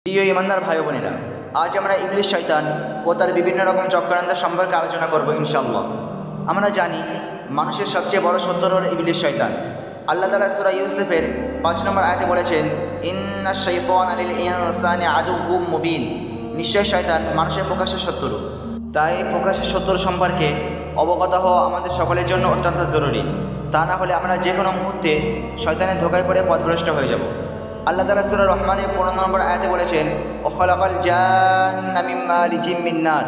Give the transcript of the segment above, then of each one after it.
প্রিয় ইমানদার ভাই বোনেরা, আজ আমরা ইবলিশ শয়তান ও তার বিভিন্ন রকম চক্রান্ত সম্পর্কে আলোচনা করব ইনশাআল্লাহ। আমরা জানি মানুষের সবচেয়ে বড় শত্রু হল ইবলিশ শয়তান। আল্লাহ তাআলা সূরা ইউসুফের 5 নম্বর আয়াতে বলেছেন, ইন্নাশ শাইতানা লিল ইনসানি আদুউম মুবিন। নিশ্চয় শয়তান মানুষের প্রকাশের শত্রু। তাই প্রকাশের শত্রু সম্পর্কে অবগত হওয়া আমাদের সকলের জন্য অত্যন্ত জরুরি। তা না হলে আমরা যে কোনো মুহূর্তে শয়তানের ধোকায় পড়ে পথভ্রষ্ট হয়ে যাব। আল্লাহ তাআলা সূরা রহমানের 15 নম্বর আয়াতে বলেছেন, ও খলাকাল জান্না মিন মারিজিম মিন নার।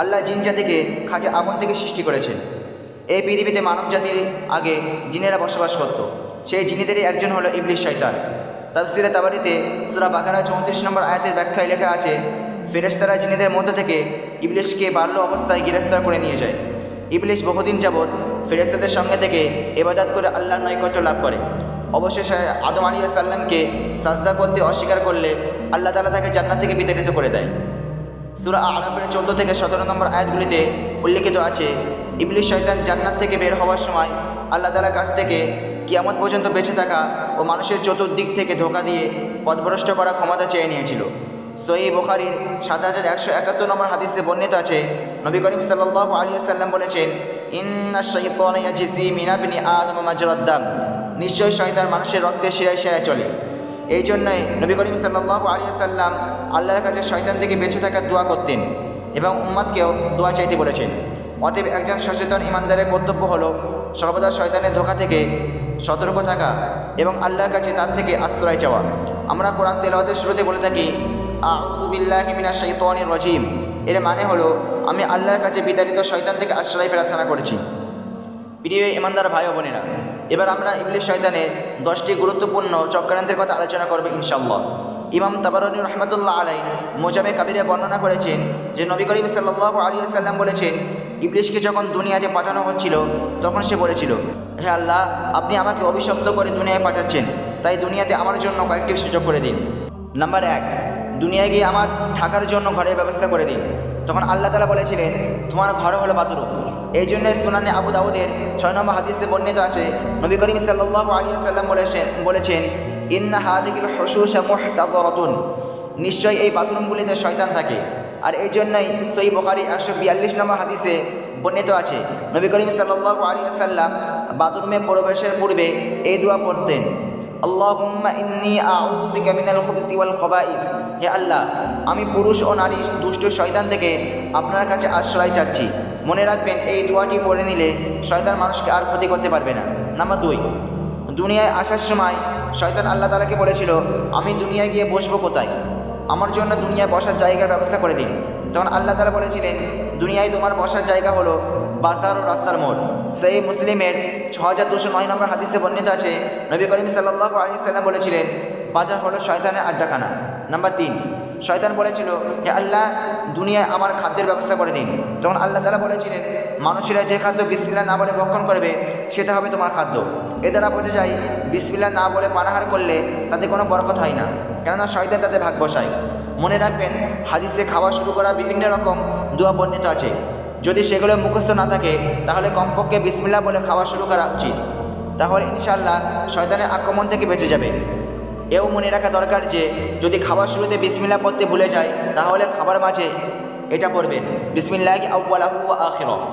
আল্লাহ জিন জাতিকে খাঁটি আগুন থেকে সৃষ্টি করেছেন। এই পৃথিবীতে মানব জাতির আগে জিনেরা বসবাস করত। সেই জিনেদেরই একজন হলো ইবলিশ শয়তান। তাফসীরে তাবারিতে সূরা বাকারা 34 নম্বর আয়াতের ব্যাখ্যায় লেখা আছে, ফেরেশতারা জিনেদের মধ্য থেকে ইবলিশকে বাল্য অবস্থায় গ্রেফতার করে নিয়ে যায়। ইবলিশ বহুদিন যাবৎ ফেরেশতাদের সঙ্গে থেকে ইবাদত করে আল্লাহর নৈকট্য লাভ করে। অবশেষে আদম আলাইহিস সালামকে সাজদা করতে অস্বীকার করলে আল্লাহ তাআলা তাকে জান্নাত থেকে বিতাড়িত করে দেয়। সূরা আরাফের 14 থেকে 17 নম্বর আয়াতগুলিতে উল্লেখিত আছে, ইবলিশ শয়তান জান্নাত থেকে বের হওয়ার সময় আল্লাহ তাআলার কাছ থেকে কিয়ামত পর্যন্ত বেঁচে থাকা ও মানুষের চতুর্দিক থেকে ধোঁকা দিয়ে পথভ্রষ্ট করার ক্ষমতা চেয়ে নিয়েছিল। সহিহ বুখারীর 7171 নম্বর হাদিসে বর্ণিত আছে, নবী করিম সাল্লাল্লাহু আলাইহি ওয়াসাল্লাম বলেছেন, ইন্নাশ শাইতানা ইয়াজসি মিন ইবনি আদম মাজরাদ দাম। নিশ্চয় শয়তান মানুষের রক্তের শিরায় শিরায় চলে। এই জন্যই নবী করিম সাল্লাল্লাহু আলাইহি ওয়াসাল্লাম আল্লাহর কাছে শয়তান থেকে বেঁচে থাকার দোয়া করতেন এবং উম্মতকেও দোয়া চাইতে বলেছেন। অতএব একজন সচেতন ইমানদারের কর্তব্য হলো সর্বদা শয়তানের ধোঁকা থেকে সতর্ক থাকা এবং আল্লাহর কাছে তার থেকে আশ্রয় চাওয়া। আমরা কোরআন তেলাওয়াতের শুরুতে বলে থাকি, আউযু বিল্লাহি মিনাশ শাইতানির রাজিম। এর মানে হলো আমি আল্লাহর কাছে বিতাড়িত শয়তান থেকে আশ্রয় প্রার্থনা করেছি। প্রিয় ইমানদার ভাই ও বোনেরা, এবার আমরা ইবলিশ শয়তানের 10টি গুরুত্বপূর্ণ চক্রান্তের কথা আলোচনা করব ইনশাআল্লাহ। ইমাম তাবারানী রাহমাতুল্লাহ আলাইহি মুজামে কাবিরে বর্ণনা করেছেন যে নবী করিম সাল্লাল্লাহু আলাইহি ওয়াসাল্লাম বলেছেন, ইবলিশকে যখন দুনিয়াতে পাঠানো হচ্ছিল তখন সে বলেছিল, হে আল্লাহ, আপনি আমাকে অভিশপ্ত করে দুনিয়ায় পাঠাচ্ছেন, তাই দুনিয়াতে আমার জন্য কয়েকটি সুযোগ করে দিন। নাম্বার 1, দুনিয়ায় গিয়ে আমার থাকার জন্য ঘরের ব্যবস্থা করে দিন। তখন আল্লাহ তাআলা বলেছিলেন, তোমার ঘর হলো বাথরুম। এই জন্য সুনানে আবু দাউদের 6 নম্বর হাদিসে বর্ণিত আছে, নবী করিম সাল্লাল্লাহু আলাইহি ওয়াসাল্লাম বলেছেন, ইন্না হাযিহিল হুশুশা মুহতাযারাতুন। নিশ্চয়ই এই বাথরুমগুলিতে শয়তান থাকে। আর এই জন্যই সহিহ বুখারী 142 নম্বর হাদিসে বর্ণিত আছে, নবী করিম সাল্লাল্লাহু আলাইহি ওয়াসাল্লাম বাথরুমে প্রবেশের পূর্বে এই দোয়া পড়তেন, আল্লাহুম্মা ইন্নী আউযু বিকা মিনাল খুবুসি ওয়াল খাবাইস। হে আল্লাহ, আমি পুরুষ ও নারী দুষ্ট শয়তান থেকে আপনার কাছে আশ্রয় চাচ্ছি। মনে রাখবেন, এই দোয়াটি পড়ে নিলে শয়তান মানুষকে আর ক্ষতি করতে পারবে না। নাম্বার 2, দুনিয়ায় আসার সময় শয়তান আল্লাহ তাআলাকে বলেছিল, আমি দুনিয়ায় গিয়ে বসবো কোথায়? আমার জন্য দুনিয়ায় বসার জায়গার ব্যবস্থা করে দিন। তখন আল্লাহ তাআলা বলেছিলেন, দুনিয়ায় তোমার বসার জায়গা হলো বাজার ও রাস্তার মোড়। সহিহ মুসলিমের 6209 নম্বর হাদিসে বর্ণিত আছে, নবী করিম সাল্লাল্লাহু আলাইহি ওয়াসাল্লাম বলেছিলেন, বাজার হলো শয়তানের আড্ডাখানা। নাম্বার 3, শয়তান বলেছিল, হে আল্লাহ, দুনিয়ায় আমার খাদ্যের ব্যবস্থা করে দিন। তখন আল্লাহ তাআলা বলেছিলেন, মানুষেরা যে খাদ্য বিসমিল্লাহ না বলে ভক্ষণ করবে সেটা হবে তোমার খাদ্য। এ দ্বারা বোঝা যায় বিসমিল্লাহ না বলে পানাহার করলে তাতে কোনো বরকত হয় না, কেননা শয়তান তাতে ভাগ বসায়। মনে রাখবেন, হাদিসে খাওয়া শুরু করা বিভিন্ন রকম দোয়া বর্ণিত আছে। যদি সেগুলো মুখস্থ না থাকে তাহলে কমপক্ষে বিসমিল্লাহ বলে খাওয়া শুরু করা উচিত। তাহলে ইনশাআল্লাহ শয়তানের আক্রমণ থেকে বেঁচে যাবে। এও মনে রাখা দরকার যে যদি খাবার শুরুতে বিসমিল্লাহ পড়তে ভুলে যায় তাহলে খাবার মাঝে এটা পড়বেন, বিসমিল্লাহি আউওয়ালাহু ওয়া আখিরাহু।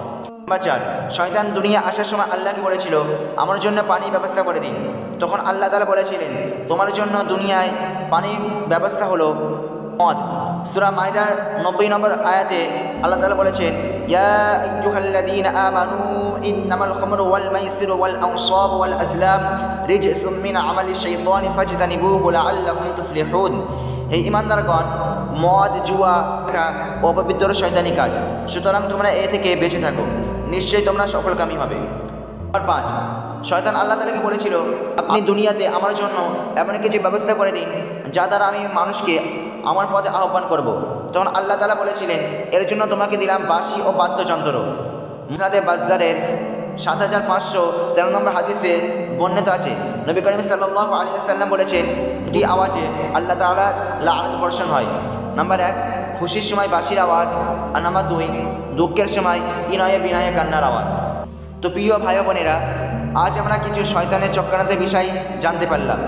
নাম্বার 4, শয়তান দুনিয়া আসার সময় আল্লাহকে বলেছিল, আমার জন্য পানির ব্যবস্থা করে দিন। তখন আল্লাহ তাআলা বলেছিলেন, তোমার জন্য দুনিয়ায় পানির ব্যবস্থা হলো মদ। সূরা মাইদার 90 নম্বর আয়াতে আল্লাহ তাআলা বলেছেন, ইয়া আইয়ুহাল্লাযীনা আমানু ইন্নামাল খামরু ওয়াল মাইসিরু ওয়াল আনসাবু ওয়াল আজলাম রিজসুম মিন আমালিশ শাইতানি ফাজতানিবুহু লাআল্লাকুম তুফলিহুন। হে ঈমানদারগণ, মদ, জুয়া, অপবিত্র শয়তানি কাজ, সুতরাং তোমরা এ থেকে বেঁচে থাকো, নিশ্চয়ই তোমরা সফলকামী হবে। নাম্বার 5, শয়তান আল্লাহ তাআলাকে বলেছিল, আপনি দুনিয়াতে আমার জন্য এমন কিছু ব্যবস্থা করে দিন যা দ্বারা আমি মানুষকে আমার পথে আহ্বান করব। তখন আল্লাহ তাআলা বলেছিলেন, এর জন্য তোমাকে দিলাম বাঁশি ও বাদ্যযন্ত্র। মুসনাদে বাজ্জারের 7513 নম্বর হাদিসে বর্ণিত আছে, নবী করিম সাল্লাল্লাহু আলাইহি ওয়াসাল্লাম বলেছেন, এই আওয়াজে আল্লাহ তাআলার লানত বর্ষণ হয়। নাম্বার 1, খুশির সময় বাঁশির আওয়াজ। আর নাম্বার 2, দুঃখের সময় ইনয়ে বিনয়ে কান্নার আওয়াজ। তো প্রিয় ভাই বোনেরা, আজ আমরা কিছু শয়তানের চক্রান্তের বিষয় জানতে পারলাম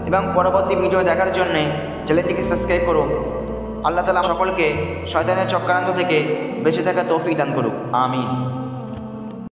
এবং পরবর্তী ভিডিও দেখার জন্যে চ্যানেলটিকে সাবস্ক্রাইব করুন। আল্লাহ তাআলা সকলকে শয়তানের চক্রান্ত থেকে বেঁচে থাকা তৌফিক দান করুক। আমিন।